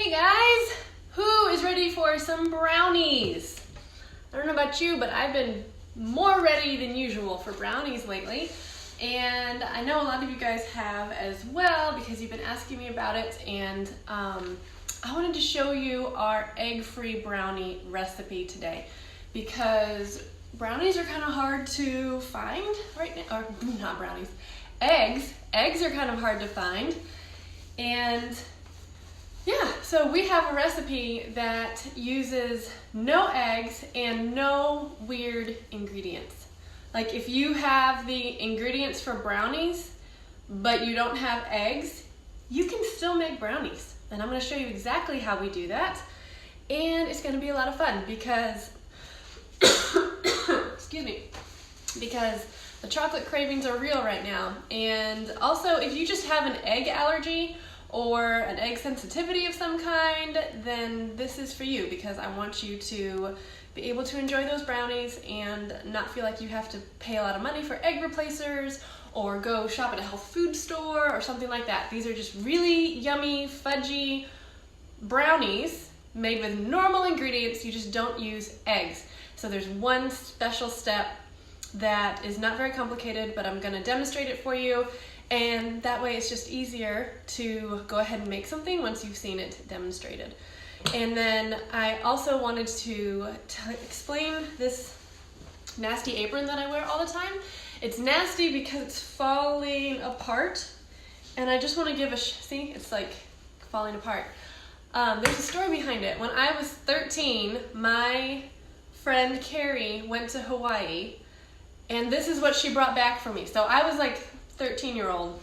Hey guys, who is ready for some brownies? I don't know about you, but I've been more ready than usual for brownies lately. And I know a lot of you guys have as well because you've been asking me about it. And I wanted to show you our egg-free brownie recipe today because brownies are kind of hard to find right now, or not brownies, eggs. Eggs are kind of hard to find. And yeah, so we have a recipe that uses no eggs and no weird ingredients. Like if you have the ingredients for brownies, but you don't have eggs, you can still make brownies. And I'm gonna show you exactly how we do that. And it's gonna be a lot of fun because, excuse me, because the chocolate cravings are real right now. And also if you just have an egg allergy or an egg sensitivity of some kind, then this is for you because I want you to be able to enjoy those brownies and not feel like you have to pay a lot of money for egg replacers or go shop at a health food store or something like that. These are just really yummy, fudgy brownies made with normal ingredients. You just don't use eggs. So there's one special step that is not very complicated, but I'm gonna demonstrate it for you. And that way it's just easier to go ahead and make something once you've seen it demonstrated. And then I also wanted to explain this nasty apron that I wear all the time. It's nasty because it's falling apart. And I just want to give a, see, it's like falling apart. There's a story behind it. When I was 13, my friend Carrie went to Hawaii and this is what she brought back for me. So I was like 13-year-old.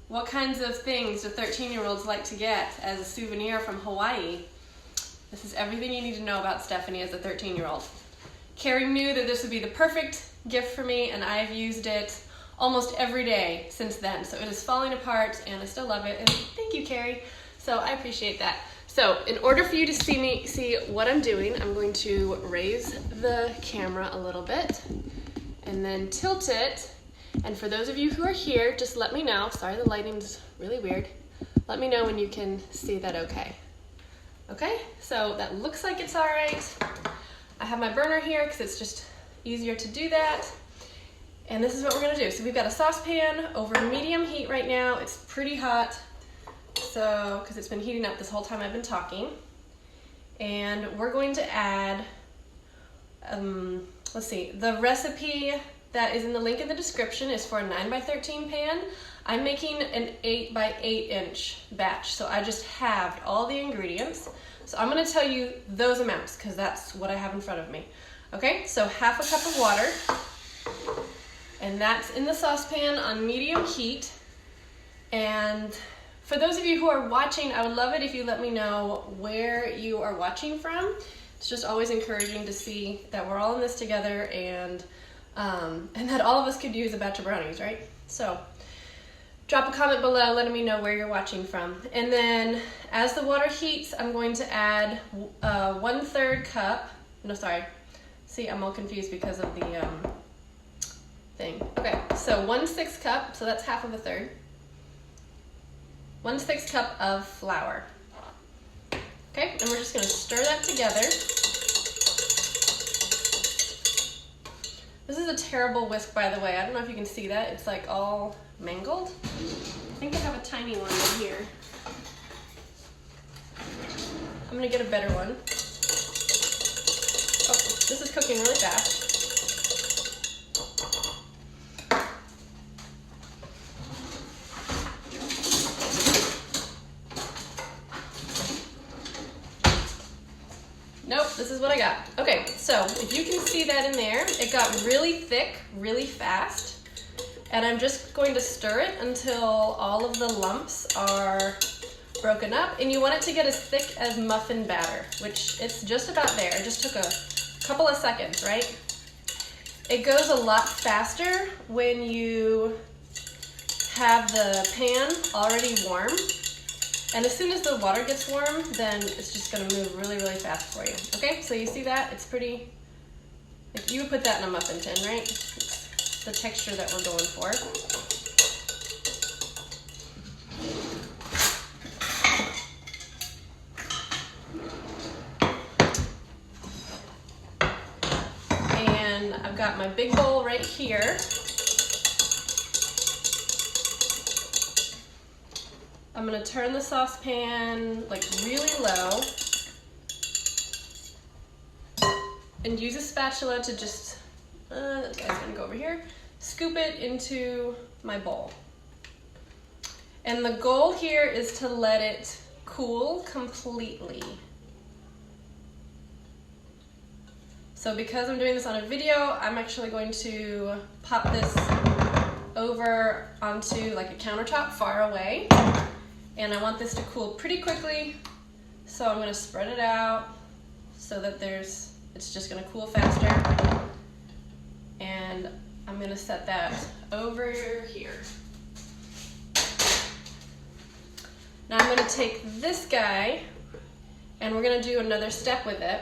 What kinds of things do 13-year-olds like to get as a souvenir from Hawaii? This is everything you need to know about Stephanie as a 13-year-old. Carrie knew that this would be the perfect gift for me, and I've used it almost every day since then. So it is falling apart, and I still love it. And thank you, Carrie. So I appreciate that. So in order for you to see what I'm doing, I'm going to raise the camera a little bit and then tilt it. And for those of you who are here, just let me know. Sorry, the lighting's really weird. Let me know when you can see that okay. Okay, so that looks like it's all right. I have my burner here because it's just easier to do that. And this is what we're gonna do. So we've got a saucepan over medium heat right now. It's pretty hot, so because it's been heating up this whole time I've been talking. And we're going to add, let's see, the recipe that is in the link in the description is for a 9x13 pan. I'm making an 8x8 inch batch, so I just halved all the ingredients. So I'm gonna tell you those amounts because that's what I have in front of me. Okay, so half a cup of water, and that's in the saucepan on medium heat. And for those of you who are watching, I would love it if you let me know where you are watching from. It's just always encouraging to see that we're all in this together and that all of us could use a batch of brownies, right? So drop a comment below letting me know where you're watching from. And then as the water heats, I'm going to add 1/3 cup, no, sorry. See, I'm all confused because of the thing. Okay, so 1/6 cup, so that's half of a third. 1/6 cup of flour. Okay, and we're just gonna stir that together. This is a terrible whisk, by the way. I don't know if you can see that. It's like all mangled. I think I have a tiny one in here. I'm gonna get a better one. Oh, this is cooking really fast. Nope, this is what I got. Okay, so if you can see that in there, it got really thick, really fast. And I'm just going to stir it until all of the lumps are broken up. And you want it to get as thick as muffin batter, which it's just about there. It just took a couple of seconds, right? It goes a lot faster when you have the pan already warm. And as soon as the water gets warm, then it's just gonna move really, really fast for you. Okay, so you see that? It's pretty, like you would put that in a muffin tin, right? It's the texture that we're going for. I've got my big bowl right here. I'm gonna turn the saucepan like really low and use a spatula to just, this guy's gonna go over here, scoop it into my bowl. And the goal here is to let it cool completely. So because I'm doing this on a video, I'm actually going to pop this over onto like a countertop far away. And I want this to cool pretty quickly. So I'm gonna spread it out so that it's just gonna cool faster. And I'm gonna set that over here. Now I'm gonna take this guy and we're gonna do another step with it.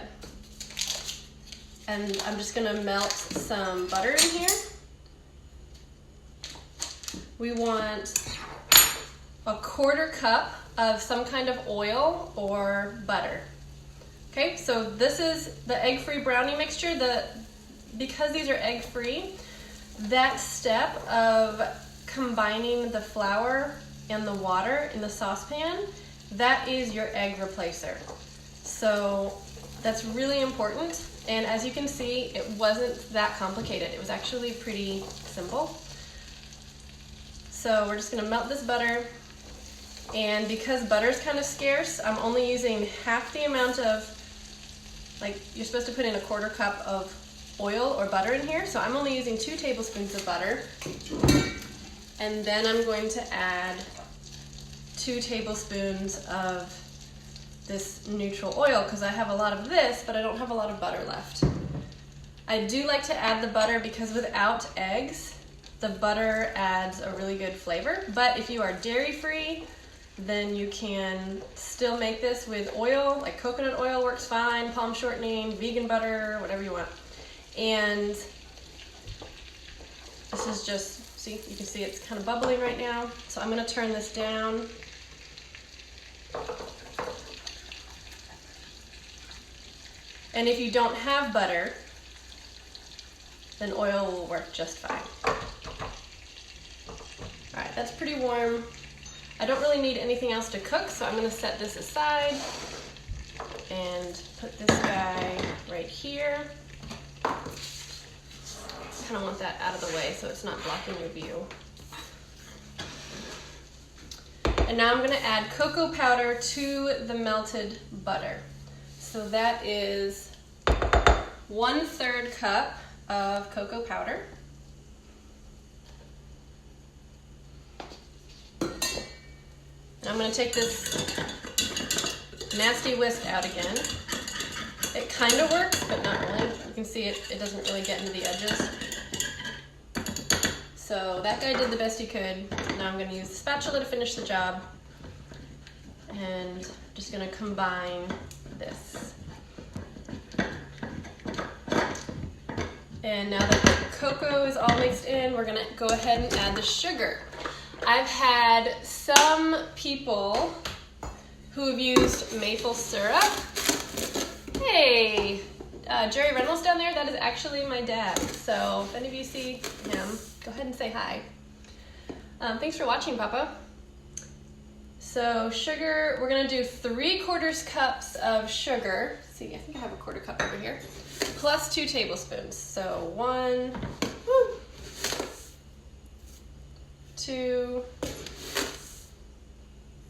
And I'm just gonna melt some butter in here. We want a 1/4 cup of some kind of oil or butter. Okay, so this is the egg-free brownie mixture. Because these are egg-free, that step of combining the flour and the water in the saucepan, that is your egg replacer. So that's really important. And as you can see, it wasn't that complicated. It was actually pretty simple. So we're just gonna melt this butter. And because butter's kind of scarce, I'm only using half the amount of, like, you're supposed to put in a 1/4 cup of oil or butter in here. So I'm only using 2 tablespoons of butter. And then I'm going to add 2 tablespoons of this neutral oil because I have a lot of this, but I don't have a lot of butter left. I do like to add the butter because without eggs, the butter adds a really good flavor. But if you are dairy-free, then you can still make this with oil, like coconut oil works fine, palm shortening, vegan butter, whatever you want. And this is just, see, you can see it's kind of bubbling right now. So I'm gonna turn this down. And if you don't have butter, then oil will work just fine. All right, that's pretty warm. I don't really need anything else to cook, so I'm gonna set this aside and put this guy right here. Kind of want that out of the way so it's not blocking your view. And now I'm gonna add cocoa powder to the melted butter. So that is 1/3 cup of cocoa powder. And I'm gonna take this nasty whisk out again. It kind of works, but not really. You can see it doesn't really get into the edges. So that guy did the best he could. Now I'm gonna use the spatula to finish the job. And just gonna combine this. And now that the cocoa is all mixed in, we're gonna go ahead and add the sugar. I've had some people who have used maple syrup. Hey, Jerry Reynolds down there, that is actually my dad. So if any of you see him, go ahead and say hi. Thanks for watching, Papa. So sugar, we're gonna do 3/4 cups of sugar. See, I think I have a 1/4 cup over here. Plus 2 tablespoons. So 1, 2,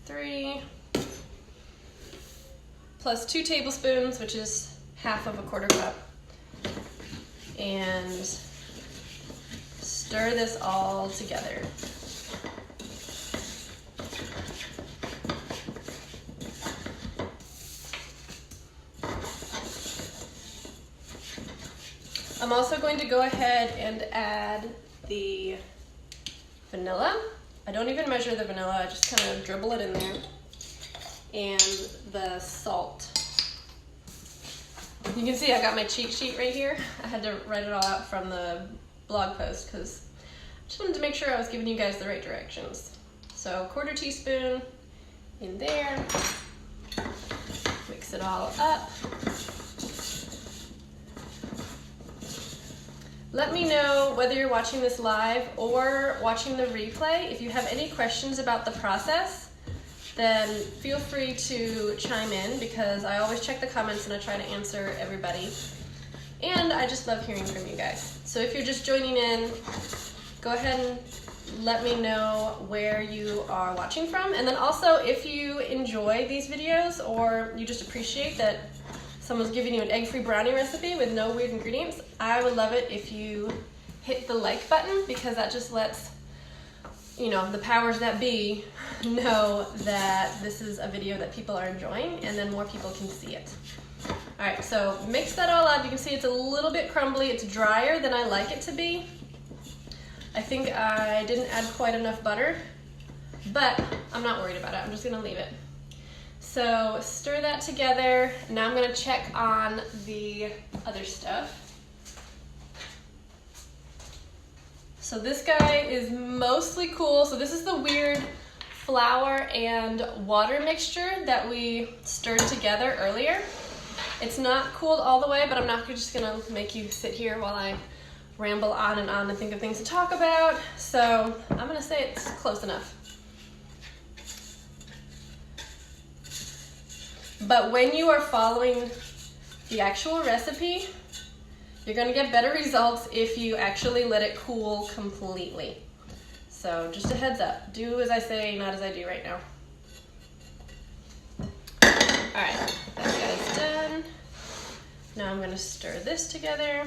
3, plus 2 tablespoons, which is half of a 1/4 cup. And stir this all together. I'm also going to go ahead and add the vanilla. I don't even measure the vanilla, I just kind of dribble it in there. And the salt. You can see I got my cheat sheet right here. I had to write it all out from the blog post because I just wanted to make sure I was giving you guys the right directions. So 1/4 teaspoon in there. Mix it all up. Let me know whether you're watching this live or watching the replay. If you have any questions about the process, then feel free to chime in because I always check the comments and I try to answer everybody. And I just love hearing from you guys. So if you're just joining in, go ahead and let me know where you are watching from. And then also, if you enjoy these videos or you just appreciate that someone's giving you an egg-free brownie recipe with no weird ingredients, I would love it if you hit the like button because that just lets, you know, the powers that be know that this is a video that people are enjoying and then more people can see it. All right, so mix that all up. You can see it's a little bit crumbly. It's drier than I like it to be. I think I didn't add quite enough butter, but I'm not worried about it. I'm just gonna leave it. So stir that together. Now I'm gonna check on the other stuff. So this guy is mostly cool. So this is the weird flour and water mixture that we stirred together earlier. It's not cooled all the way, but I'm not just gonna make you sit here while I ramble on and think of things to talk about. So I'm gonna say it's close enough. But when you are following the actual recipe, you're gonna get better results if you actually let it cool completely. So just a heads up, do as I say, not as I do right now. All right, that guy's done. Now I'm gonna stir this together.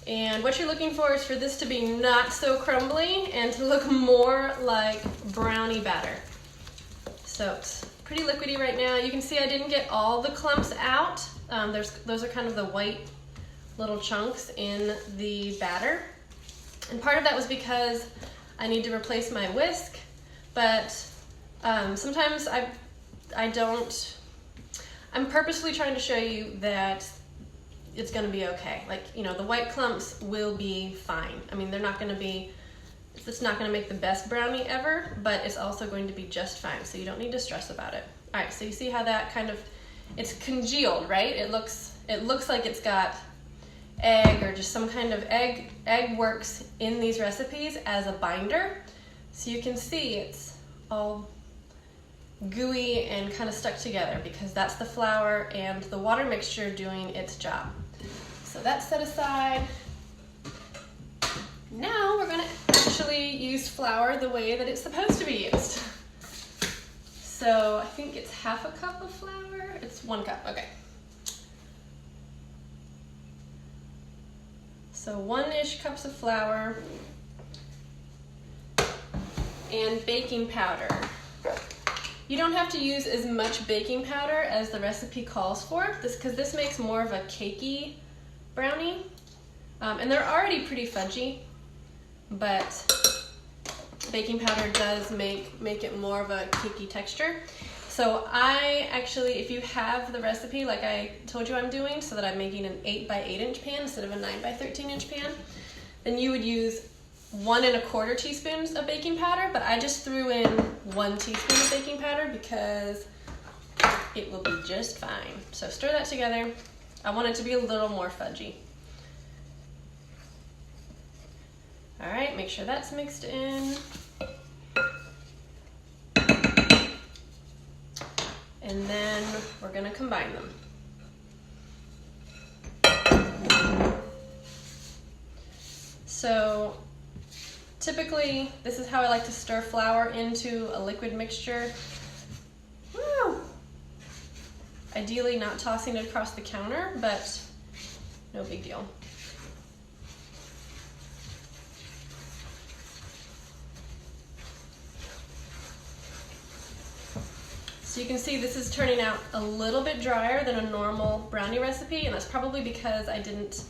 And what you're looking for is for this to be not so crumbly and to look more like brownie batter. So it's pretty liquidy right now. You can see I didn't get all the clumps out. Those are kind of the white little chunks in the batter. And part of that was because I need to replace my whisk, but sometimes I'm purposely trying to show you that it's gonna be okay. Like, you know, the white clumps will be fine. I mean, it's not gonna make the best brownie ever, but it's also going to be just fine, so you don't need to stress about it. All right, so you see how that kind of, it's congealed, right? It looks like it's got egg or just some kind of egg. Egg works in these recipes as a binder. So you can see it's all gooey and kind of stuck together because that's the flour and the water mixture doing its job. So that's set aside. Now we're gonna actually use flour the way that it's supposed to be used. So I think it's half a cup of flour. It's 1 cup, okay. So 1-ish cups of flour and baking powder. You don't have to use as much baking powder as the recipe calls for, because this makes more of a cakey brownie. And they're already pretty fudgy, but baking powder does make it more of a cakey texture. So I actually, if you have the recipe like I told you I'm doing, so that I'm making an 8 by 8 inch pan instead of a 9 by 13 inch pan, then you would use 1 1/4 teaspoons of baking powder, but I just threw in 1 teaspoon of baking powder because it will be just fine. So stir that together. I want it to be a little more fudgy. All right, make sure that's mixed in. And then we're gonna combine them. So typically, this is how I like to stir flour into a liquid mixture. Woo! Ideally not tossing it across the counter, but no big deal. So you can see this is turning out a little bit drier than a normal brownie recipe, and that's probably because I didn't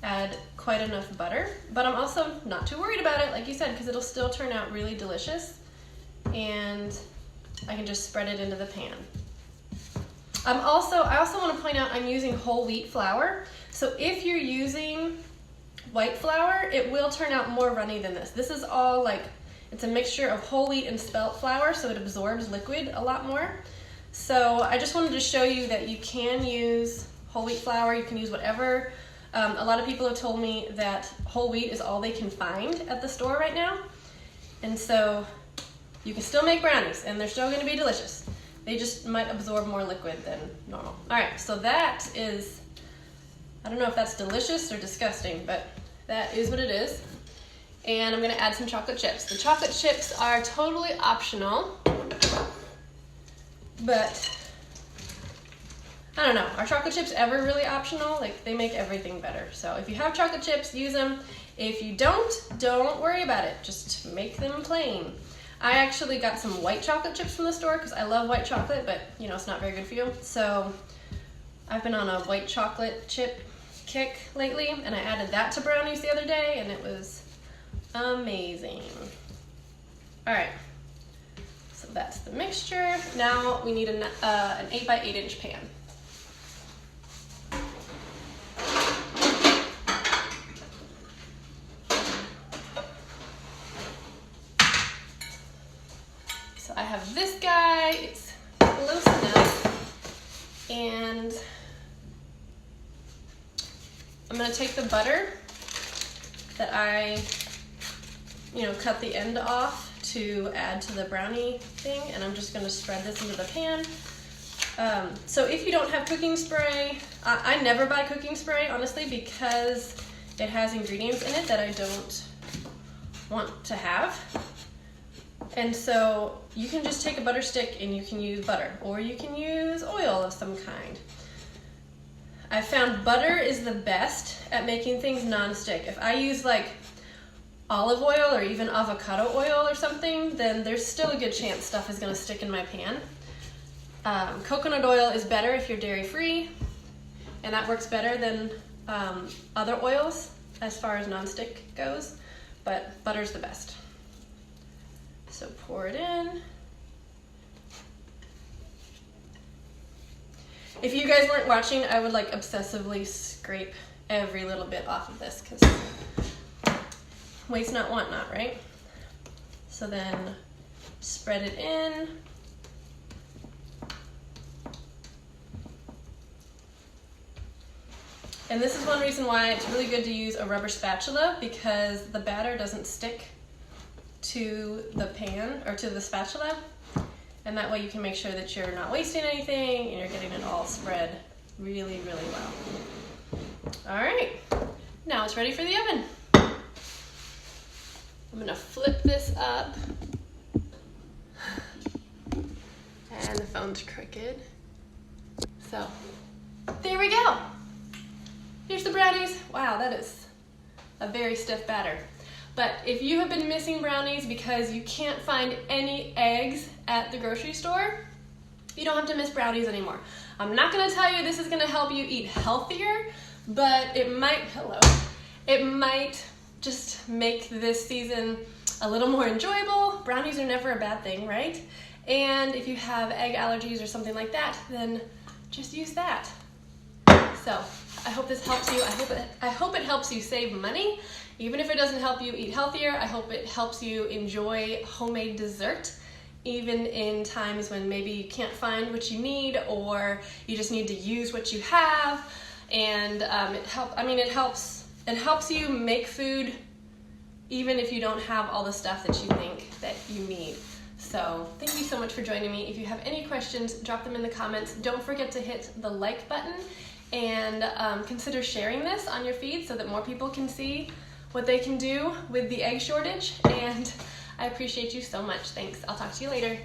add quite enough butter. But I'm also not too worried about it, like you said, because it'll still turn out really delicious, and I can just spread it into the pan. I also want to point out I'm using whole wheat flour. So if you're using white flour, it will turn out more runny than this. This is all like, it's a mixture of whole wheat and spelt flour, so it absorbs liquid a lot more. So I just wanted to show you that you can use whole wheat flour. You can use whatever. A lot of people have told me that whole wheat is all they can find at the store right now. And so you can still make brownies and they're still gonna be delicious. They just might absorb more liquid than normal. All right, so that is, I don't know if that's delicious or disgusting, but that is what it is. And I'm gonna add some chocolate chips. The chocolate chips are totally optional, but I don't know, are chocolate chips ever really optional? Like, they make everything better. So if you have chocolate chips, use them. If you don't worry about it. Just make them plain. I actually got some white chocolate chips from the store because I love white chocolate, but you know, it's not very good for you. So I've been on a white chocolate chip kick lately, and I added that to brownies the other day, and it was amazing. All right, so that's the mixture. Now we need an 8 by 8 inch pan. So I have this guy, it's close enough, and I'm gonna take the butter that I, cut the end off to add to the brownie thing, and I'm just gonna spread this into the pan. So if you don't have cooking spray, I never buy cooking spray, honestly, because it has ingredients in it that I don't want to have. And so you can just take a butter stick and you can use butter, or you can use oil of some kind. I found butter is the best at making things non-stick. If I use like olive oil or even avocado oil or something, then there's still a good chance stuff is gonna stick in my pan. Coconut oil is better if you're dairy-free, and that works better than other oils as far as non-stick goes, but butter's the best. So pour it in. If you guys weren't watching, I would like obsessively scrape every little bit off of this, because waste not, want not, right? So then spread it in. And this is one reason why it's really good to use a rubber spatula, because the batter doesn't stick to the pan or to the spatula, and that way you can make sure that you're not wasting anything and you're getting it all spread really, really well. All right, now it's ready for the oven. I'm gonna flip this up, and the phone's crooked. So there we go. Here's the brownies. Wow, that is a very stiff batter. But if you have been missing brownies because you can't find any eggs at the grocery store, you don't have to miss brownies anymore. I'm not gonna tell you this is gonna help you eat healthier, but it might just make this season a little more enjoyable. Brownies are never a bad thing, right? And if you have egg allergies or something like that, then just use that. So I hope this helps you. I hope it helps you save money. Even if it doesn't help you eat healthier, I hope it helps you enjoy homemade dessert, even in times when maybe you can't find what you need, or you just need to use what you have. And it helps you make food even if you don't have all the stuff that you think that you need. So thank you so much for joining me. If you have any questions, drop them in the comments. Don't forget to hit the like button, and consider sharing this on your feed so that more people can see what they can do with the egg shortage. And I appreciate you so much. Thanks. I'll talk to you later.